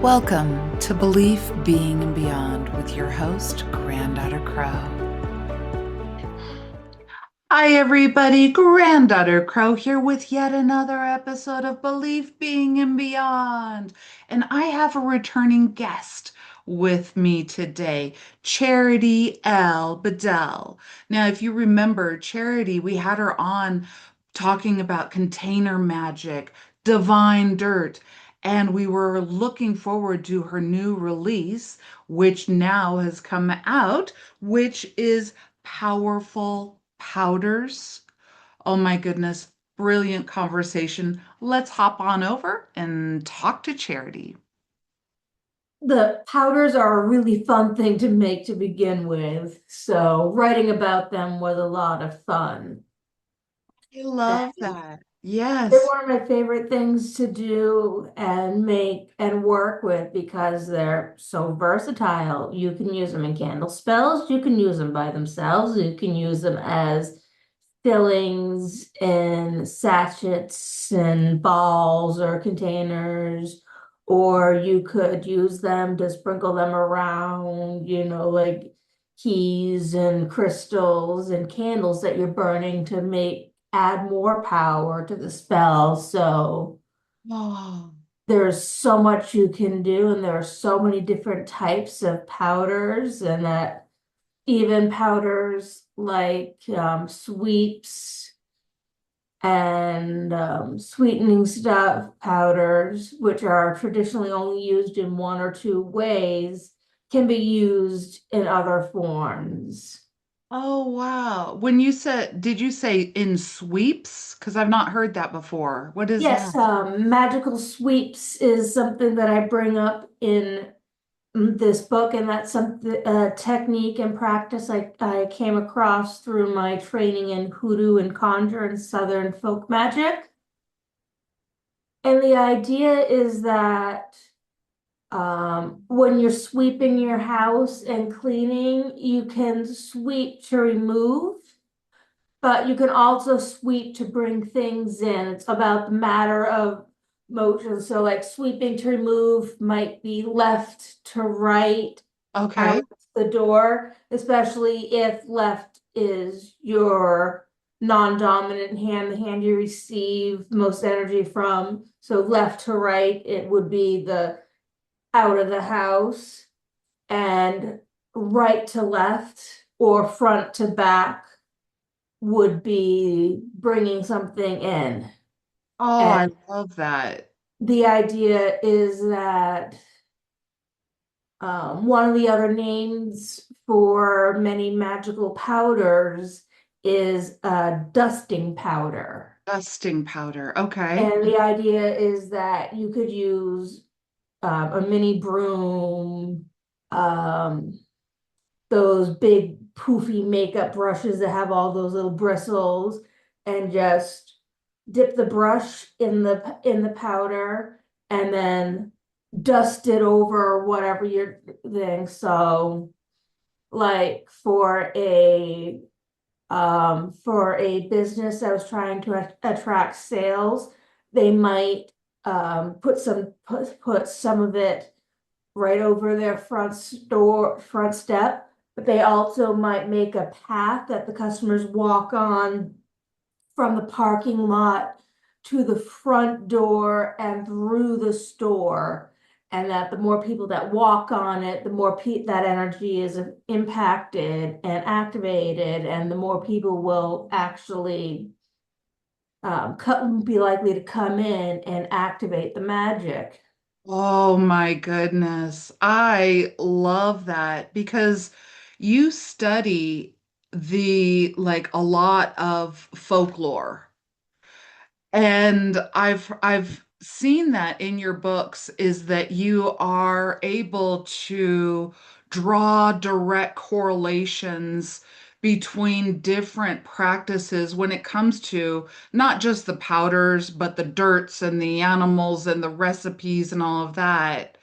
Welcome to Belief, Being, and Beyond with your host, Granddaughter Crow. Hi, everybody. Granddaughter Crow here with yet another episode of Belief, Being, and Beyond. And I have a returning guest with me today, Charity L. Bedell. Now, if you remember, Charity, we had her on talking about container magic, divine dirt, and we were looking forward to her new release, which now has come out, which is Powerful Powders. Oh my goodness, brilliant conversation. Let's hop on over and talk to Charity. The powders are a really fun thing to make to begin with, so writing about them was a lot of fun. I love And that. they're Yes. one of my favorite things to do and make and work with because they're so versatile. You can use them in candle spells, you can use them by themselves, you can use them as fillings in sachets and balls or containers, or you could use them to sprinkle them around, like keys and crystals and candles that you're burning to make add more power to the spell. So Oh, there's so much you can do, and there are so many different types of powders, and that even powders like sweeps and sweetening stuff powders, which are traditionally only used in one or two ways, can be used in other forms. oh wow. When you said, did you say in sweeps? Because I've not heard that before. What is Yes, that? magical sweeps is something that I bring up in this book, and that's something technique and practice I came across through my training in hoodoo and conjure and southern folk magic. And the idea is that when you're sweeping your house and cleaning, you can sweep to remove, but you can also sweep to bring things in. It's about the matter of motion. So, like sweeping to remove might be left to right Okay. out the door, especially if left is your non-dominant hand, the hand you receive most energy from. So left to right, it would be the out of the house, and right to left or front to back would be bringing something in. Oh, And I love that. the idea is that one of the other names for many magical powders is a dusting powder. Dusting powder. Okay. And the idea is that you could use a mini broom, um, those big poofy makeup brushes that have all those little bristles, and just dip the brush in the powder and then dust it over whatever you're thing. So like for a business that was trying to attract sales, they might put some of it right over their front step, but they also might make a path that the customers walk on from the parking lot to the front door and through the store. And that the more people that walk on it, the more that energy is impacted and activated, and the more people will actually be likely to come in and activate the magic. Oh my goodness. I love that because you study like a lot of folklore. And I've seen that in your books is that you are able to draw direct correlations between different practices when it comes to not just the powders, but the dirts and the animals and the recipes and all of that.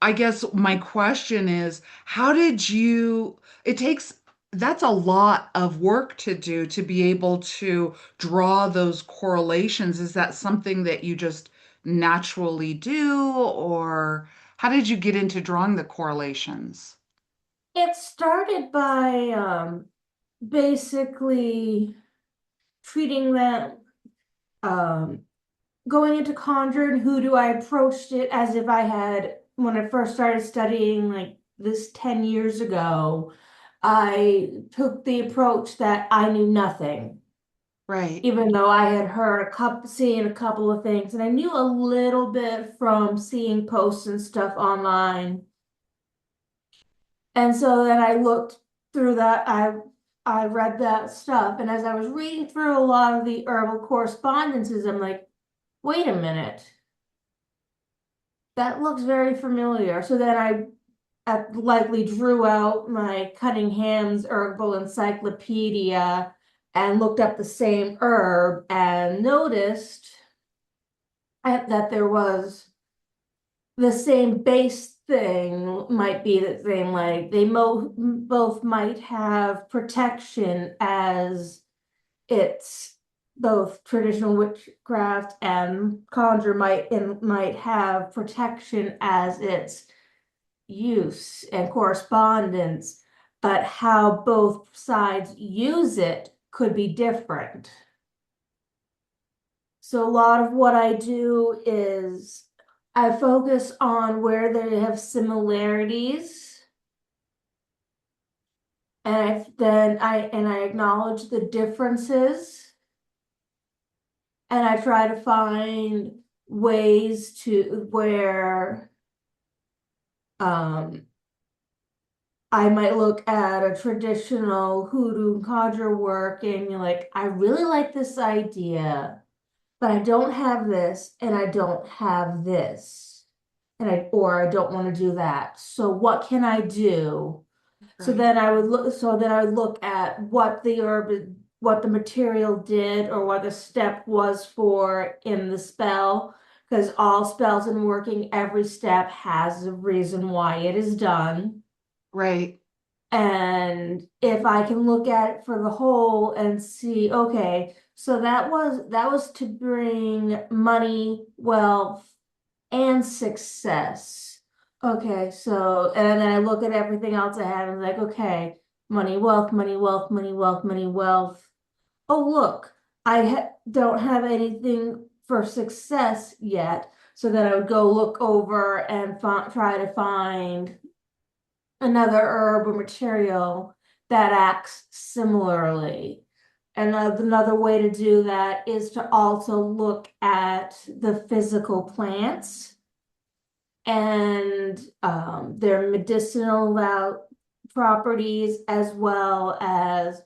I guess my question is, how did you, it takes, that's a lot of work to do to be able to draw those correlations. Is that something that you just naturally do, or How did you get into drawing the correlations? It started by basically treating them, um, going into conjure and hoodoo. I approached it as if I had, when I first started studying like this 10 years ago, I took the approach that I knew nothing, Right, even though I had heard seen a couple of things, and I knew a little bit from seeing posts and stuff online. And so then I looked through that, I read that stuff, and as I was reading through a lot of the herbal correspondences, I'm like, wait a minute, that looks very familiar. So then I likely drew out my Cunningham's Herbal Encyclopedia and looked up the same herb and noticed that there was the same base thing, might be the same, like they both might have protection as it's both traditional witchcraft and conjure might have protection as its use and correspondence, but how both sides use it could be different. So a lot of what I do is I focus on where they have similarities, and I acknowledge the differences, and I try to find ways to where um I might look at a traditional hoodoo and conjure work and you're like, I really like this idea, but I don't have this and I don't have this. Or I don't want to do that. So what can I do? right, So then I would look at what the material did or what the step was for in the spell. Because all spells in working, every step has a reason why it is done. right. And if I can look at it for the whole and see, okay, so that was to bring money, wealth, and success. Okay, so and then I look at everything else I have and I'm like, okay, money, wealth, money, wealth, money, wealth, money, wealth. Oh, look, don't have anything for success yet. So then I would go look over and try to find another herb or material that acts similarly. And another way to do that is to also look at the physical plants and their medicinal properties, as well as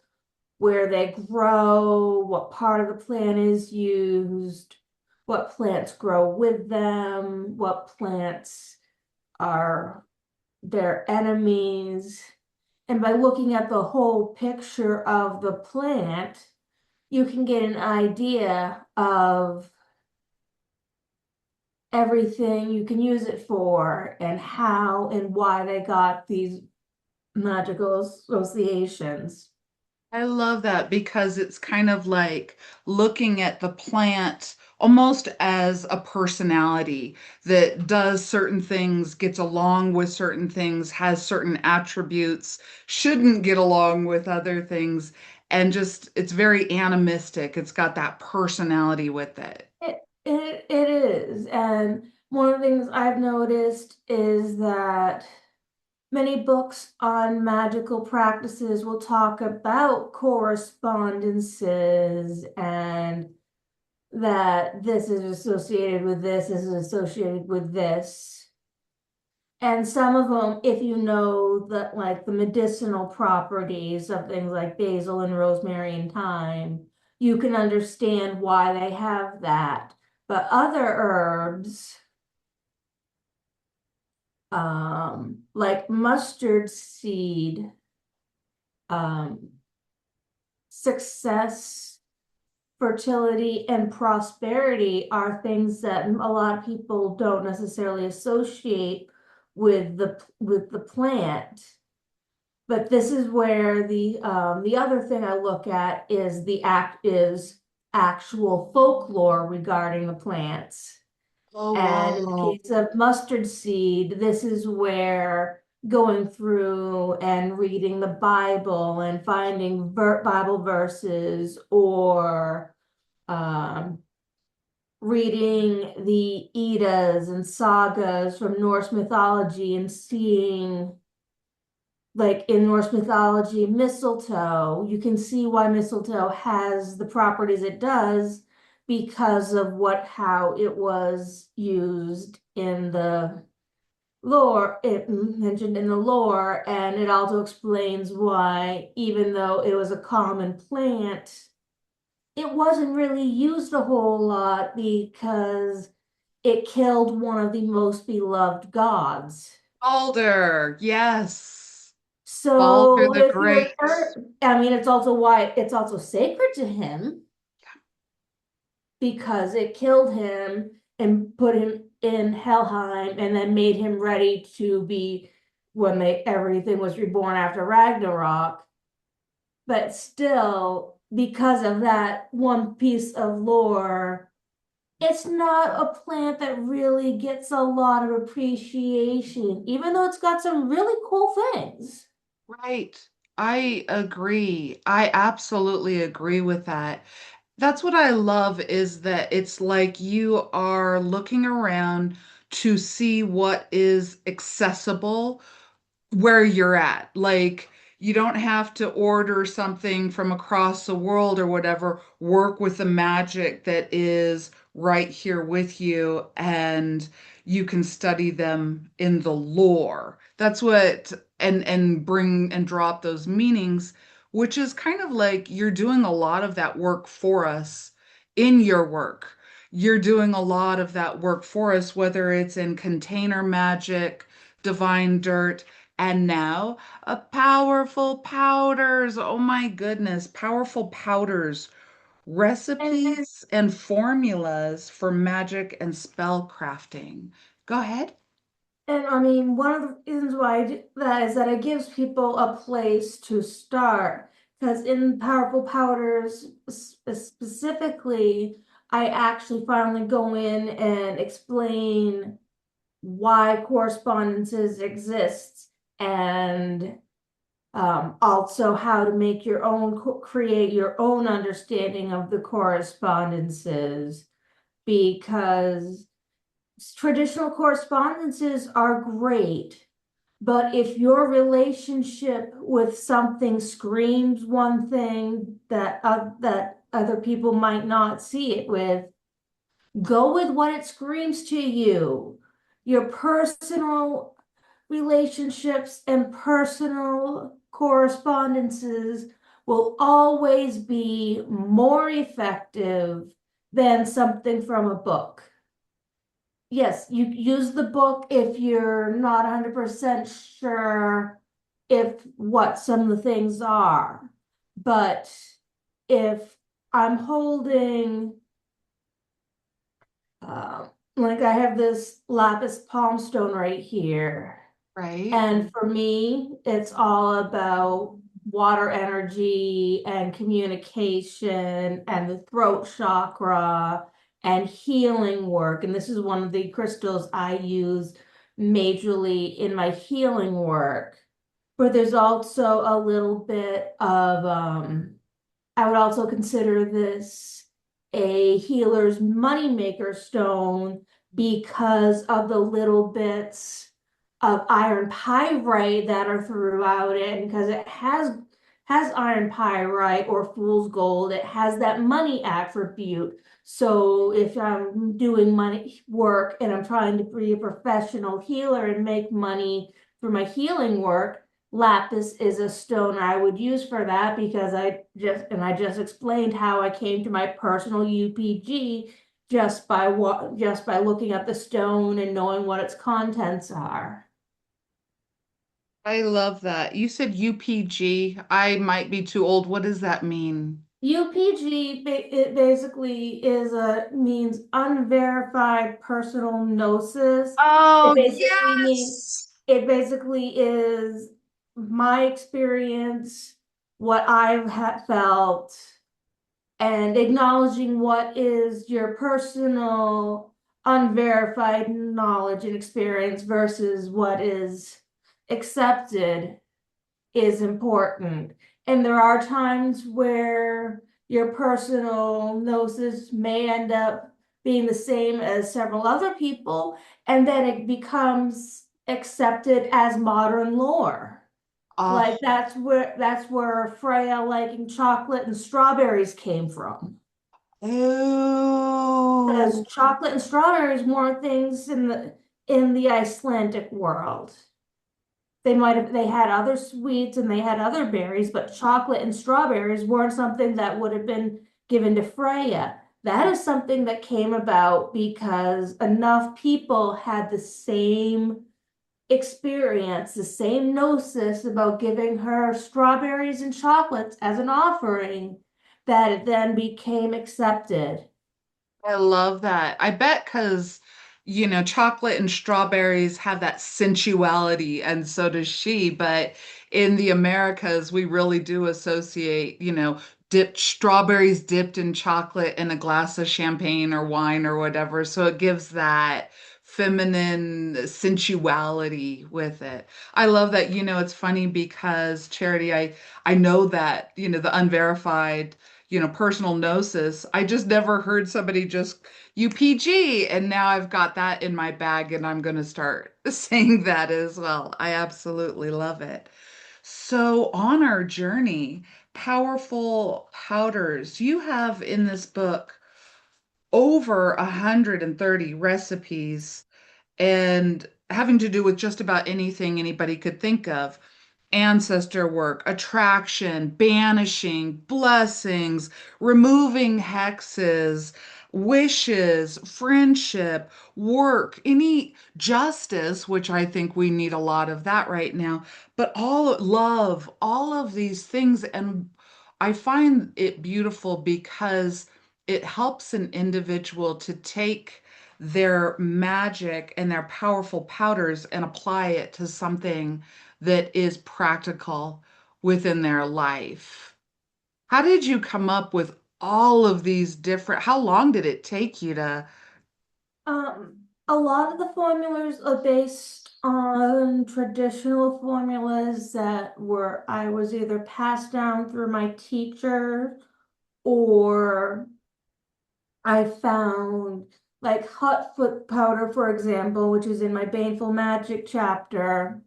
where they grow, what part of the plant is used, what plants grow with them, what plants are their enemies. And by looking at the whole picture of the plant, you can get an idea of everything you can use it for and how and why they got these magical associations. I love that because it's kind of like looking at the plant almost as a personality that does certain things, gets along with certain things, has certain attributes, shouldn't get along with other things, and just it's very animistic. It's got that personality with it. It is. And one of the things I've noticed is that many books on magical practices will talk about correspondences and that this is associated with this, this is associated with this. And some of them, if you know that like the medicinal properties of things like basil and rosemary and thyme, you can understand why they have that. But other herbs, like mustard seed, um, success, fertility, and prosperity are things that a lot of people don't necessarily associate with the plant. But this is where the other thing I look at is actual folklore regarding the plants. Oh, And in the wow. case of mustard seed, this is where going through and reading the Bible and finding Bible verses or um, reading the Eddas and sagas from Norse mythology and seeing, like in Norse mythology, mistletoe, you can see why mistletoe has the properties it does because of how it was used in the lore, it mentioned in the lore, and it also explains why, even though it was a common plant, it wasn't really used a whole lot because it killed one of the most beloved gods. Balder, yes. Balder So the if you're, Great. I mean, it's also why it's also sacred to him because it killed him and put him in Helheim and then made him ready to be when everything was reborn after Ragnarok. But still, because of that one piece of lore, it's not a plant that really gets a lot of appreciation, even though it's got some really cool things. Right. I agree. I absolutely agree with that. That's what I love is that it's like you are looking around to see what is accessible where you're at. Like, you don't have to order something from across the world or whatever. Work with the magic that is right here with you, and you can study them in the lore. That's what, and bring and drop those meanings, which is kind of like you're doing a lot of that work for us in your work. You're doing a lot of that work for us, whether it's in container magic, divine dirt, and now, powerful powders. Oh my goodness, powerful powders, And recipes and formulas for magic and spell crafting. Go ahead. And I mean, one of the reasons why I do that is that it gives people a place to start. Because in Powerful Powders specifically, I actually finally go in and explain why correspondences exists and also how to make your own, create your own understanding of the correspondences. Because traditional correspondences are great, but if your relationship with something screams one thing that other people might not see it with, go with what it screams to you. Your personal relationships and personal correspondences will always be more effective than something from a book. Yes, you use the book if you're not 100% sure if what some of the things are. But if I'm holding, uh, like I have this lapis palm stone right here. Right? And for me, it's all about water energy and communication and the throat chakra and healing work. And this is one of the crystals I use majorly in my healing work. But there's also a little bit of I would also consider this a healer's moneymaker stone because of the little bits of iron pyrite that are throughout it, and because it has iron pyrite or fool's gold, it has that money attribute. So if I'm doing money work and I'm trying to be a professional healer and make money for my healing work, lapis is a stone I would use for that because I just explained how I came to my personal UPG just by looking at the stone and knowing what its contents are. I love that. You said UPG. I might be too old. What does that mean? UPG it basically is a means unverified personal gnosis. It Oh, basically means yes. it basically is my experience, what I've felt, and acknowledging what is your personal unverified knowledge and experience versus what is accepted is important. And there are times where your personal gnosis may end up being the same as several other people, and then it becomes accepted as modern lore. Oh, Like that's where Freya liking chocolate and strawberries came from. Because ooh. chocolate and strawberries weren't things in the Icelandic world. They had other sweets and they had other berries, but chocolate and strawberries weren't something that would have been given to Freya. That is something that came about because enough people had the same experience, the same gnosis about giving her strawberries and chocolates as an offering, that it then became accepted. I love that. I bet because, chocolate and strawberries have that sensuality, and so does she. But in the Americas, we really do associate, dipped strawberries dipped in chocolate and a glass of champagne or wine or whatever. So it gives that feminine sensuality with it. I love that. It's funny because Charity, I know that, the unverified personal gnosis. I just never heard somebody just UPG, and now I've got that in my bag and I'm going to start saying that as well. I absolutely love it. So, on our journey, powerful powders, you have in this book over 130 recipes and having to do with just about anything anybody could think of. Ancestor work, attraction, banishing, blessings, removing hexes, wishes, friendship, work, any justice, which I think we need a lot of that right now, but all love, all of these things. And I find it beautiful because it helps an individual to take their magic and their powerful powders and apply it to something that is practical within their life. How did you come up with all of these different, how long did it take you to? A lot of the formulas are based on traditional formulas that were I was either passed down through my teacher, or I found, like hot foot powder, for example, which is in my Baneful Magic chapter.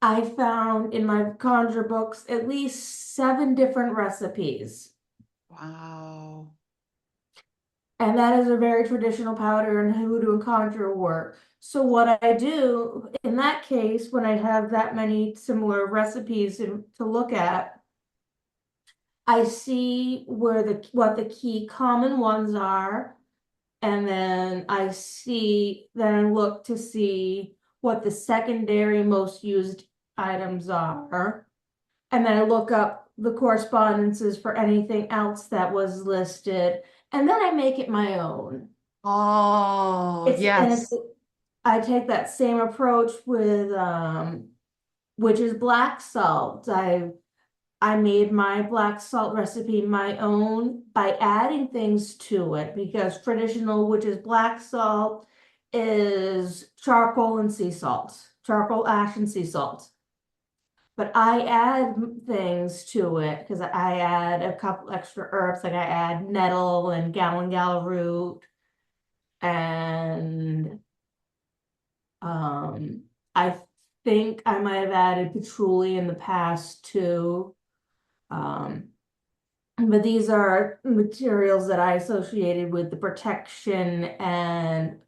I found in my conjure books at least 7 different recipes. Wow. And that is a very traditional powder in hoodoo and conjure work. So what I do in that case, when I have that many similar recipes to look at, I see what the key common ones are, and then I look to see what the secondary most used items are. And then I look up the correspondences for anything else that was listed, and then I make it my own. Oh, It's and it's yes. I take that same approach with which is black salt. I made my black salt recipe my own by adding things to it, because traditional, which is black salt, is charcoal and sea salt, charcoal, ash, and sea salt. But I add things to it because I add a couple extra herbs, like I add nettle and galangal root, and um, I think I might have added patchouli in the past too. Um, but these are materials that I associated with the protection and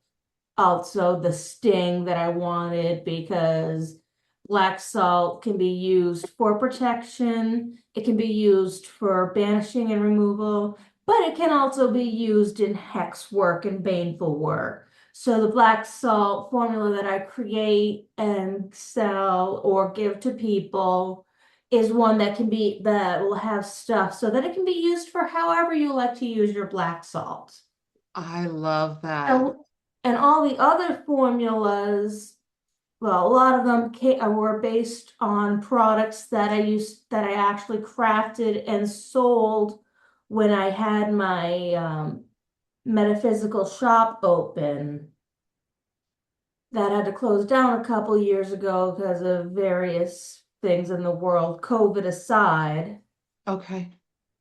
also the sting that I wanted, because black salt can be used for protection, it can be used for banishing and removal, but it can also be used in hex work and baneful work. So the black salt formula that I create and sell or give to people is one that will have stuff so that it can be used for however you like to use your black salt. I love that. And, and all the other formulas, well, a lot of them were based on products that I actually crafted and sold when I had metaphysical shop open that had to close down a couple years ago because of various things in the world, COVID aside. Okay.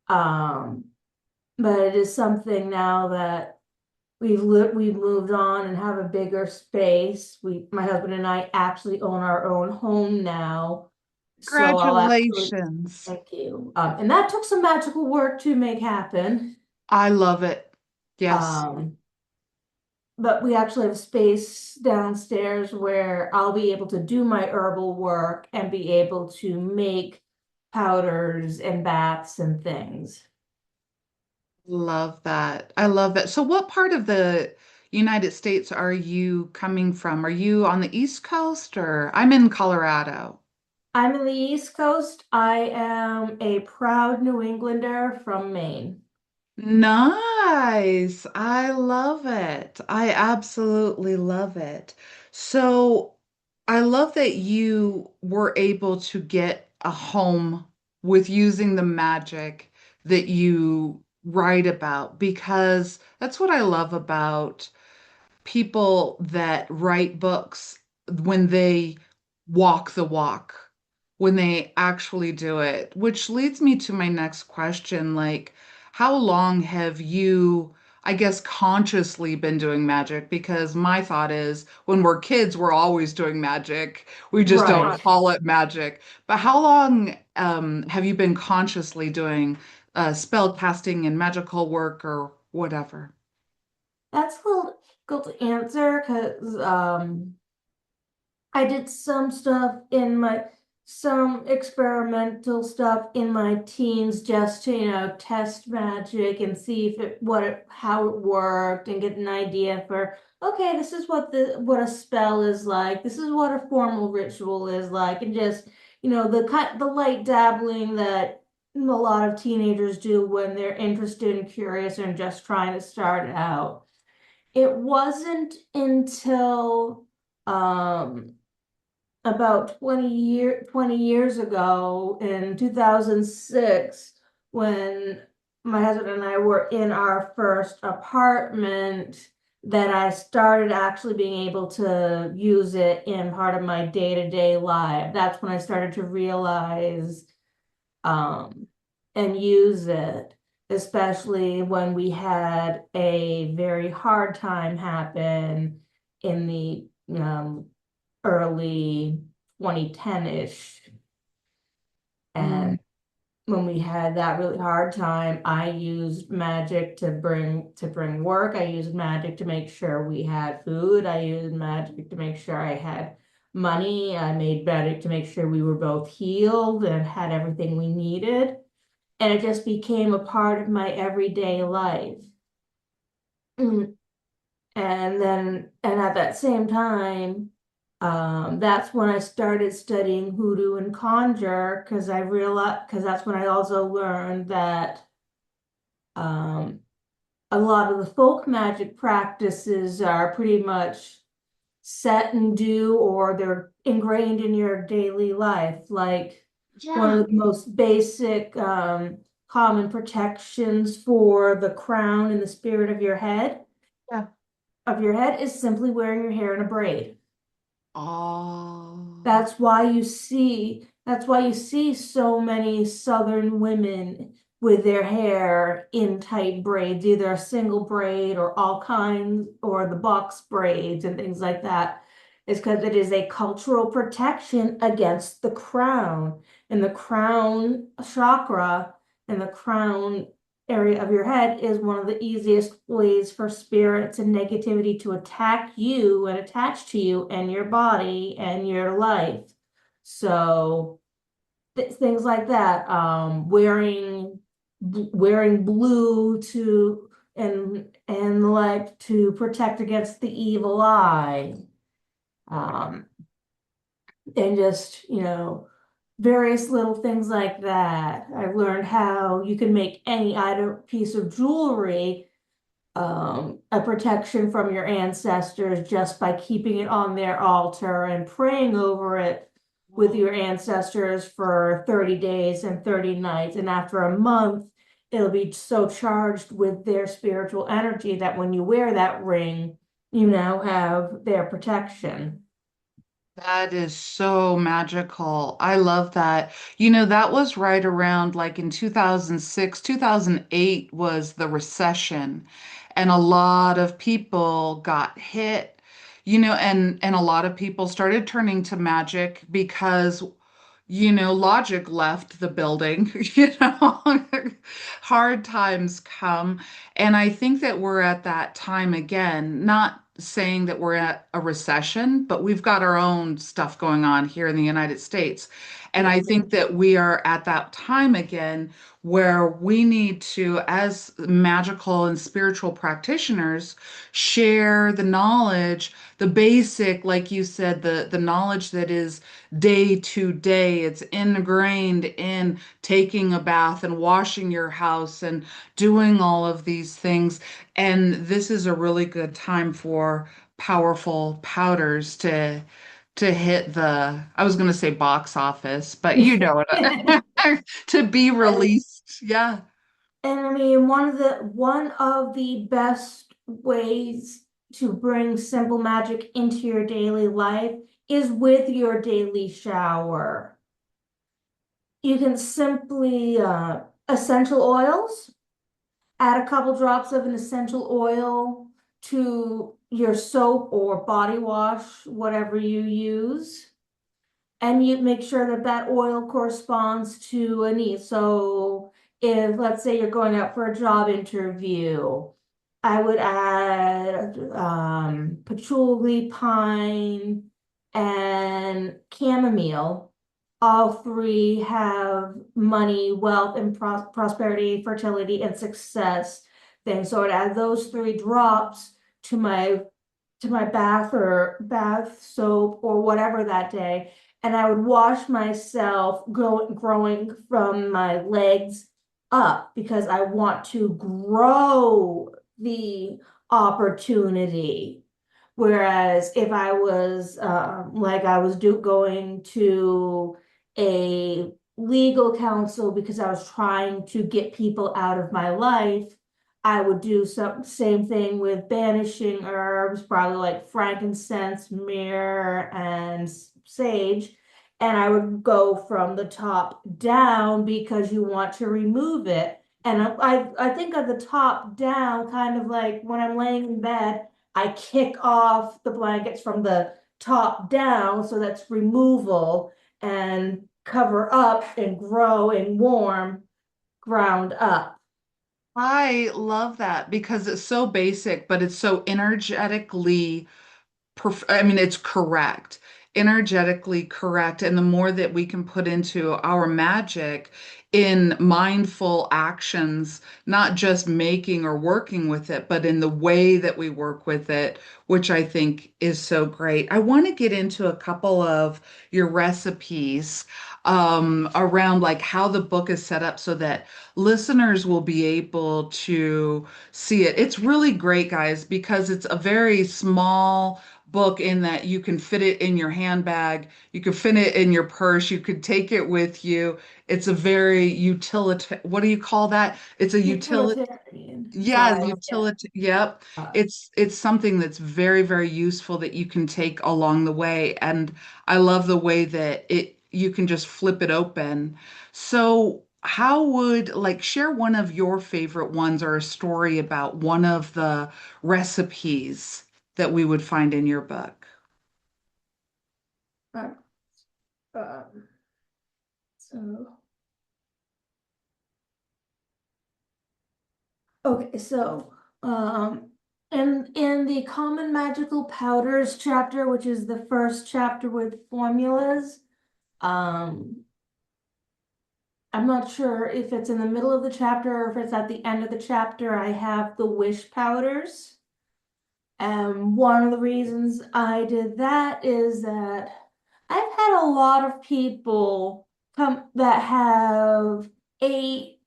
Um, but it is something now that we've moved on and have a bigger space. My husband and I actually own our own home now. So I'll actually, Congratulations. thank you. And that took some magical work to make happen. I love it. Yes. Um, but we actually have space downstairs where I'll be able to do my herbal work and be able to make powders and baths and things. Love that. I love that. So, what part of the United States are you coming from? Are you on the East Coast or I'm in Colorado? I'm in the East Coast. I am a proud New Englander from Maine. Nice. I love it. I absolutely love it. So I love that you were able to get a home with using the magic that you write about because that's what I love about people that write books when they walk the walk, when they actually do it, which leads me to my next question. Like, how long have you, I guess, consciously been doing magic? Because my thought is when we're kids, we're always doing magic. We just don't Right. call it magic. But how long have you been consciously doing spell casting and magical work or whatever? That's a little difficult to answer because I did some experimental stuff in my teens just to, test magic and see if how it worked and get an idea for, okay, this is what a spell is like. This is what a formal ritual is like, and just, the light dabbling that a lot of teenagers do when they're interested and curious and just trying to start out. It wasn't until um about 20 years ago in 2006 when my husband and I were in our first apartment that I started actually being able to use it in part of my day-to-day life. That's when I started to realize um, and use it, especially when we had a very hard time happen in the early 2010-ish. Mm, And when we had that really hard time, I used magic to bring work. I used magic to make sure we had food. I used magic to make sure I had money. I made magic to make sure we were both healed and had everything we needed. And it just became a part of my everyday life. Mm. And at that same time, that's when I started studying hoodoo and conjure because that's when I also learned that um, a lot of the folk magic practices are pretty much set and do, or they're ingrained in your daily life. Like one yeah, of the most basic common protections for the crown and the spirit yeah. of your head is simply wearing your hair in a braid. Oh, That's why you see so many Southern women with their hair in tight braids, either a single braid or all kinds, or the box braids and things like that. Is because it is a cultural protection against the crown. And the crown chakra and the crown area of your head is one of the easiest ways for spirits and negativity to attack you and attach to you and your body and your life. So things like that, wearing blue to and like to protect against the evil eye, um, and just various little things like that. I've learned how you can make any item piece of jewelry a protection from your ancestors just by keeping it on their altar and praying over it with wow. your ancestors for 30 days and 30 nights. And after a month, it'll be so charged with their spiritual energy that when you wear that ring, you now have their protection. That is so magical. I love that. You know, that was right around like in 2006, 2008 was the recession, and a lot of people got hit, and a lot of people started turning to magic because logic left the building, hard times come. And I think that we're at that time again, not saying that we're at a recession, but we've got our own stuff going on here in the United States. And I think that we are at that time again where we need to, as magical and spiritual practitioners, share the knowledge, the basic, like you said, the knowledge that is day to day. It's ingrained in taking a bath and washing your house and doing all of these things. And this is a really good time for powerful powders to hit the, I was going to say box office, but you know And it, to be released. Yeah. I mean, one of the best ways to bring simple magic into your daily life is with your daily shower. You can simply essential oils, add a couple drops of an essential oil to your soap or body wash, whatever you use. And you make sure that that oil corresponds to a need. So if, let's say, you're going out for a job interview, I would add patchouli, pine, and chamomile. All three have money, wealth, and prosperity, fertility, and success things. So I'd add those three drops to my bath or bath soap or whatever that day, and I would wash myself growing from my legs up because I want to grow the opportunity. Whereas if I was like I was going to a legal counsel because I was trying to get people out of my life, I would do some same thing with banishing herbs, probably like frankincense, myrrh, and sage. And I would go from the top down because you want to remove it. And I think of the top down, kind of like when I'm laying in bed, I kick off the blankets from the top down, so that's removal, and cover up and grow and warm ground up. I love that because it's so basic, but it's so energetically I mean, it's correct, energetically correct. And the more that we can put into our magic in mindful actions, not just making or working with it, but in the way that we work with it, which I think is so great. I want to get into a couple of your recipes around like how the book is set up so that listeners will be able to see it. It's really great, guys, because it's a very small book in that you can fit it in your handbag, you can fit it in your purse, you could take it with you. It's a very utility, what do you call that? It's a utility, Utilitarian. yeah, Sorry. Yeah. utility, yep. Uh, It's something that's very, very useful that you can take along the way. And I love the way that it you can just flip it open. So how would like share one of your favorite ones or a story about one of the recipes that we would find in your book? uh, um, so, okay, so, in the common magical powders chapter, which is the first chapter with formulas, um, I'm not sure if it's in the middle of the chapter or if it's at the end of the chapter. I have the wish powders. And one of the reasons I did that is that I've had a lot of people come that have 8,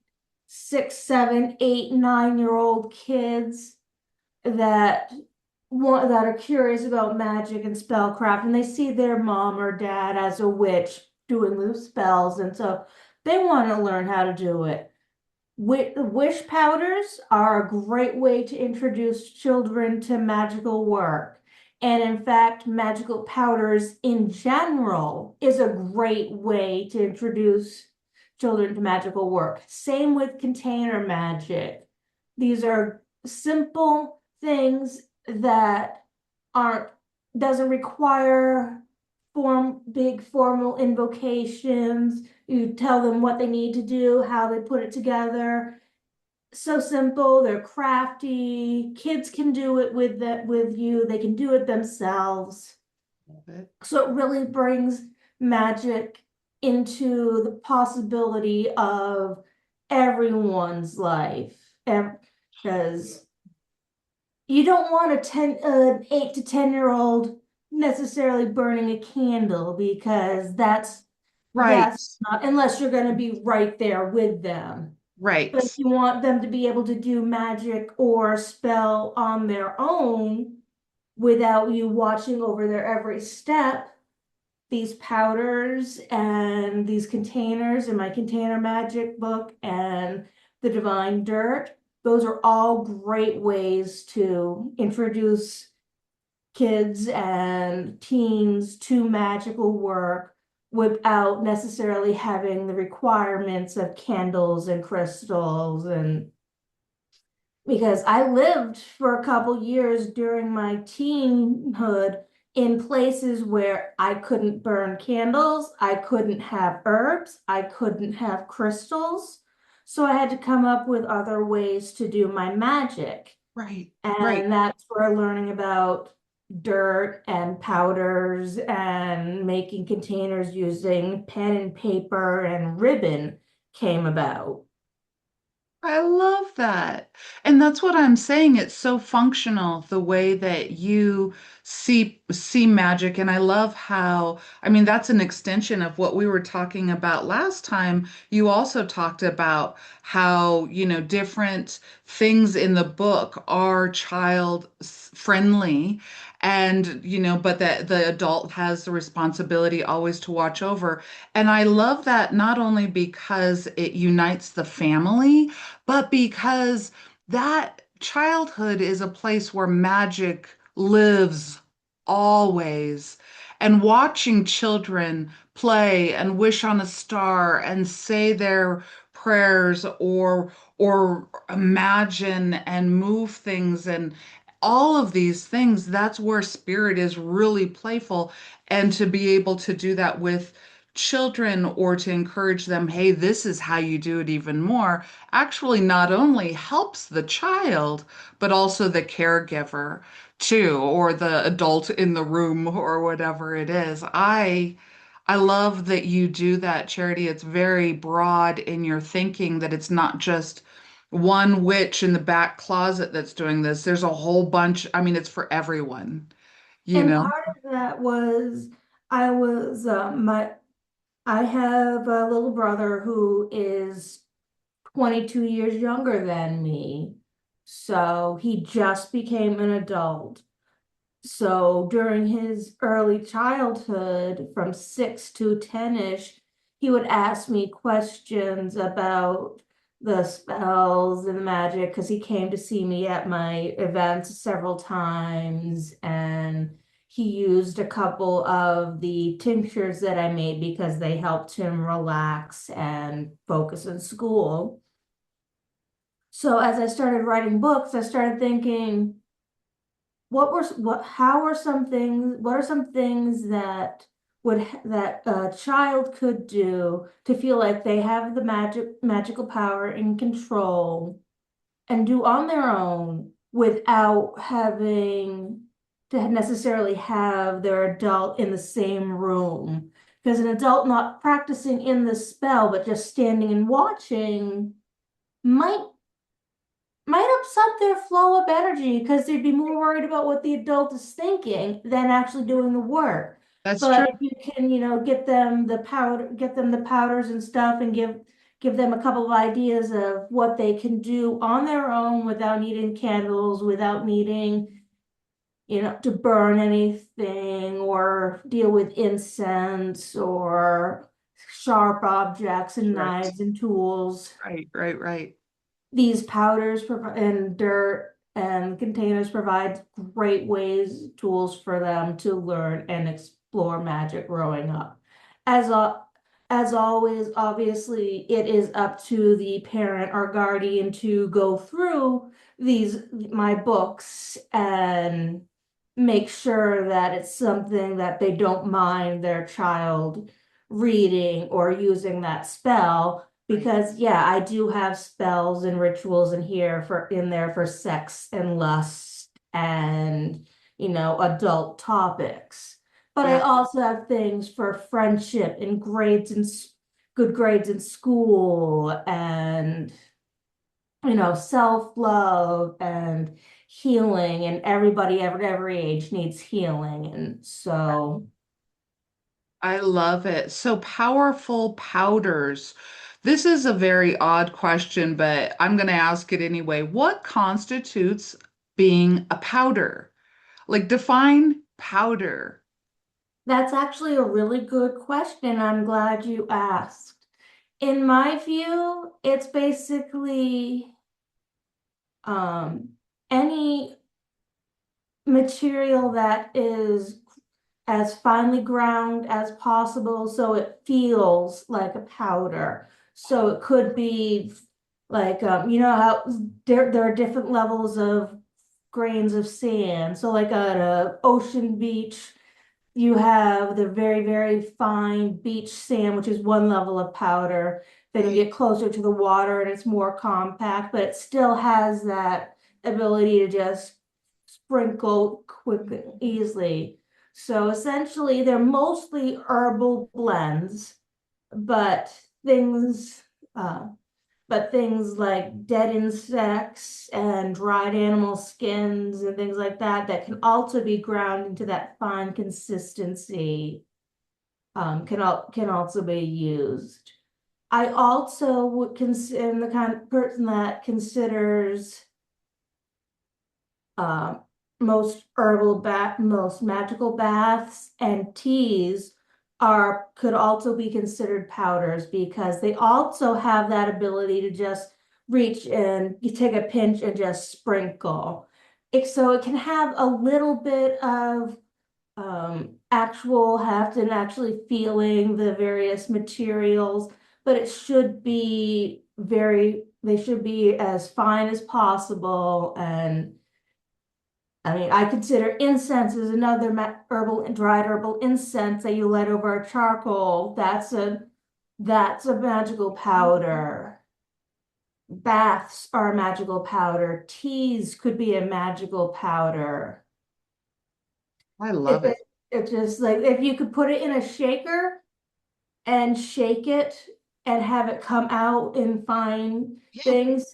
6, 7, 8, 9-year-old kids that that are curious about magic and spellcraft, and they see their mom or dad as a witch doing the spells, and so they want to learn how to do it. Wish powders are a great way to introduce children to magical work. And in fact, magical powders in general is a great way to introduce children to magical work. Same with container magic. These are simple things that aren't, doesn't require big formal invocations. You tell them what they need to do, how they put it together. So simple, they're crafty. Kids can do it with you. They can do it themselves. Love it. So it really brings magic into the possibility of everyone's life. Because you don't want an 8 to 10 year old necessarily burning a candle because Right. that's not, unless you're going to be right there with them. But if Right. you want them to be able to do magic or spell on their own without you watching over their every step, these powders and these containers in my container magic book and the divine dirt, those are all great ways to introduce kids and teens to magical work without necessarily having the requirements of candles and crystals. And because I lived for a couple years during my teenhood in places where I couldn't burn candles, I couldn't have herbs, I couldn't have crystals. So I had to come up with other ways to do my magic. Right. Right. And that's where learning about dirt and powders and making containers using pen and paper and ribbon came about. I love that. And that's what I'm saying. It's so functional the way that you see magic. And I love how, I mean, that's an extension of what we were talking about last time. You also talked about how, different things in the book are child friendly and, but that the adult has the responsibility always to watch over. And I love that not only because it unites the family, but because that childhood is a place where magic lives always. And watching children play and wish on a star and say their prayers or imagine and move things and all of these things, that's where spirit is really playful. And to be able to do that with children or to encourage them, hey, this is how you do it even more, actually not only helps the child, but also the caregiver too, or the adult in the room or whatever it is. I love that you do that, Charity. It's very broad in your thinking that it's not just one witch in the back closet that's doing this. There's a whole bunch. I mean, it's for everyone, you And know? part of that was I was my I have a little brother who is 22 years younger than me. So he just became an adult. So during his early childhood, from 6 to 10-ish, he would ask me questions about the spells and the magic because he came to see me at my events several times, and he used a couple of the tinctures that I made because they helped him relax and focus in school. So as I started writing books, I started thinking, what are some things that that a child could do to feel like they have the magical power and control and do on their own without having to necessarily have their adult in the same room, because an adult not practicing in the spell but just standing and watching might upset their flow of energy because they'd be more worried about what the adult is thinking than actually doing the work. That's true. But if you can, get them the powders and stuff and give them a couple of ideas of what they can do on their own without needing candles, without needing, to burn anything or deal with incense or sharp objects and Right. knives and tools. Right, right, right. these powders and dirt and containers provide great ways, tools for them to learn and explore magic growing up. As a, as always, obviously, it is up to the parent or guardian to go through my books and make sure that it's something that they don't mind their child reading or using that spell. Right. Because yeah, I do have spells and rituals in there for sex and lust and adult topics. But I Yeah, also have things for friendship and grades and good grades in school and self-love and healing, and everybody at every age needs healing. And so I love it. So powerful powders. This is a very odd question, but I'm going to ask it anyway. What constitutes being a powder? Like define powder. that's actually a really good question. I'm glad you asked. In my view, it's basically um, any material that is as finely ground as possible so it feels like a powder. So it could be like, how there are different levels of grains of sand. So like at a ocean beach, you have the very, very fine beach sand, which is one level of powder. Then you Right. get closer to the water and it's more compact, but it still has that ability to just sprinkle quickly, easily. So essentially, they're mostly herbal blends, but things, uh, but things like dead insects and dried animal skins and things like that that can also be ground into that fine consistency, can also be used. I also would consider the kind of person that considers um, most magical baths and teas could also be considered powders because they also have that ability to just reach and you take a pinch and just sprinkle. So it can have a little bit of actual heft and actually feeling the various materials, but they should be as fine as possible. And I mean, I consider incense is another dried herbal incense that you light over a charcoal. That's a magical powder. Baths are a magical powder. Teas could be a magical powder. I It, love it, it. it's just like if you could put it in a shaker and shake it and have it come out in fine Yeah. things.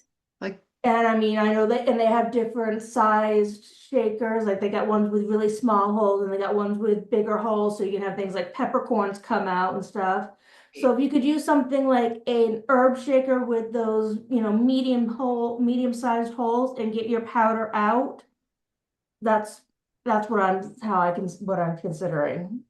Like, And I mean, I know that, and they have different sized shakers. Like they got ones with really small holes and they got ones with bigger holes. So you can have things like peppercorns come out and stuff. So if you could use something like an herb shaker with those, medium sized holes and get your powder out, that's what I'm considering.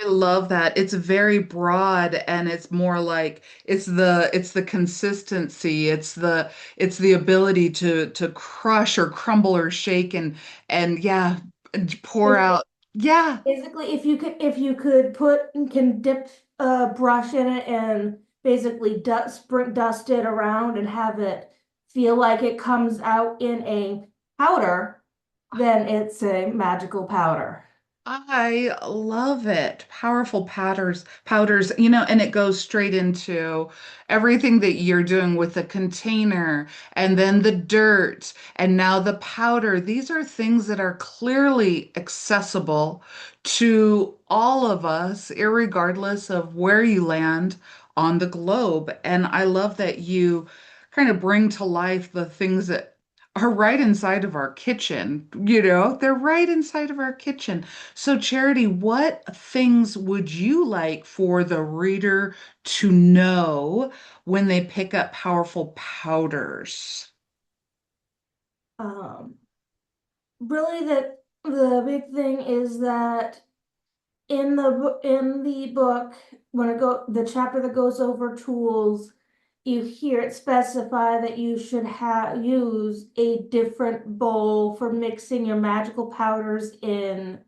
I love that. It's very broad and it's more like it's the consistency. It's the ability to crush or crumble or shake and yeah, and pour out. Yeah. Basically, if you could can dip a brush in it and basically dust it around and have it feel like it comes out in a powder, then it's a magical powder. I love it. Powerful powders, and it goes straight into everything that you're doing with the container and then the dirt and now the powder. These are things that are clearly accessible to all of us, irregardless of where you land on the globe. And I love that you kind of bring to life the things that are right inside of our kitchen. They're right inside of our kitchen. So, Charity, what things would you like for the reader to know when they pick up powerful powders? Um, Really, the big thing is that in the book, when it go the chapter that goes over tools, you hear it specify that you should have use a different bowl for mixing your magical powders in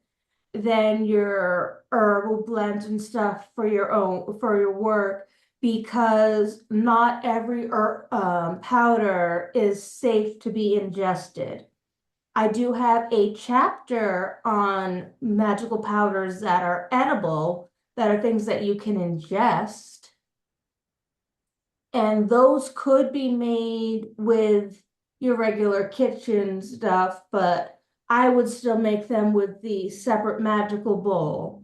than your herbal blends and stuff for your own for your work because not every powder is safe to be ingested. I do have a chapter on magical powders that are edible, that are things that you can ingest. And those could be made with your regular kitchen stuff, but I would still make them with the separate magical bowl.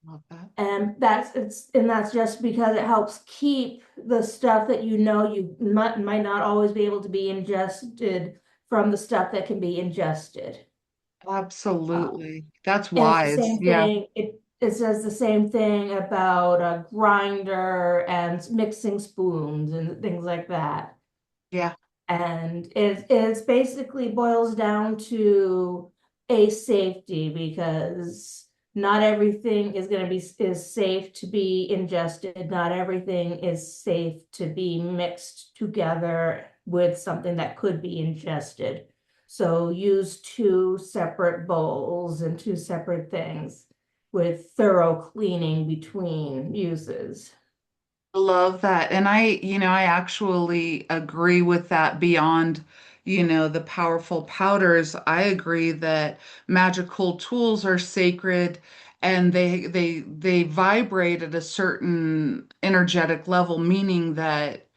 Love that. And that's just because it helps keep the stuff that you might not always be able to be ingested from the stuff that can be ingested. Um, Absolutely. That's and it's the wise. same Yeah. thing. It says the same thing about a grinder and mixing spoons and things like that. Yeah. And it's basically boils down to a safety because not everything is going to be is safe to be ingested. Not everything is safe to be mixed together with something that could be ingested. So use two separate bowls and two separate things with thorough cleaning between uses. Love that. And I actually agree with that beyond, the powerful powders. I agree that magical tools are sacred and they vibrate at a certain energetic level, meaning that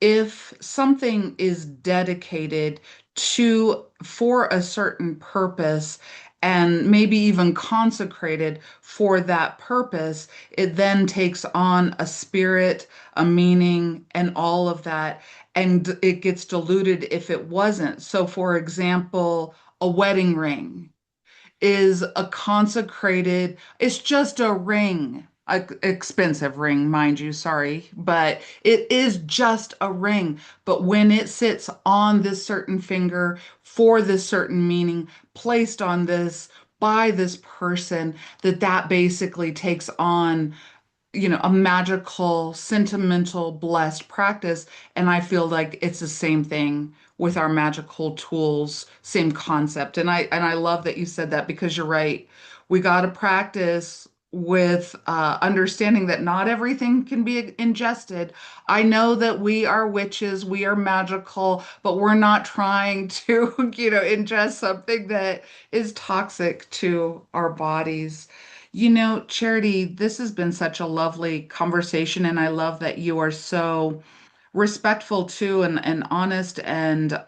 if something is dedicated to for a certain purpose and maybe even consecrated for that purpose, it then takes on a spirit, a meaning, and all of that. And it gets diluted if it wasn't. So, for example, a wedding ring is a consecrated, it's just a ring, a expensive ring, mind you, sorry, but it is just a ring. But when it sits on this certain finger for this certain meaning, placed on this by this person, that basically takes on a magical, sentimental, blessed practice. And I feel like it's the same thing with our magical tools, same concept. And I love that you said that because you're right. We got to practice with understanding that not everything can be ingested. I know that we are witches, we are magical, but we're not trying to, ingest something that is toxic to our bodies. Charity, this has been such a lovely conversation, and I love that you are so respectful too and honest and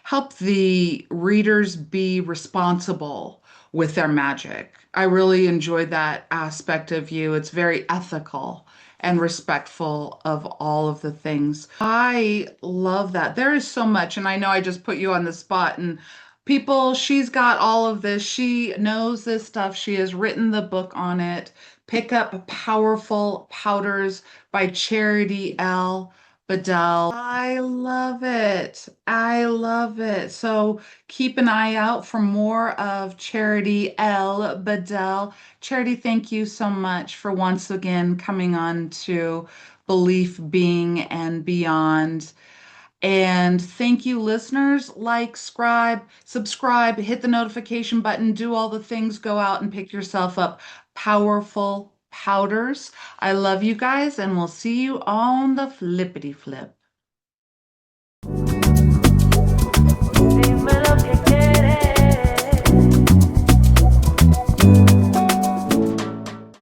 help the readers be responsible with their magic. I really enjoyed that aspect of you. It's very ethical and respectful of all of the things. I love that. There is so much, and I know I just put you on the spot and people, she's got all of this. She knows this stuff. She has written the book on it. Pick up Powerful Powders by Charity L. Bedell. I love it. I love it. So keep an eye out for more of Charity L. Bedell. Charity, thank you so much for once again coming on to Belief, Being, and Beyond. And thank you, listeners. Like, subscribe, hit the notification button, do all the things, go out and pick yourself up powerful powders. I love you guys, and we'll see you on the flippity flip.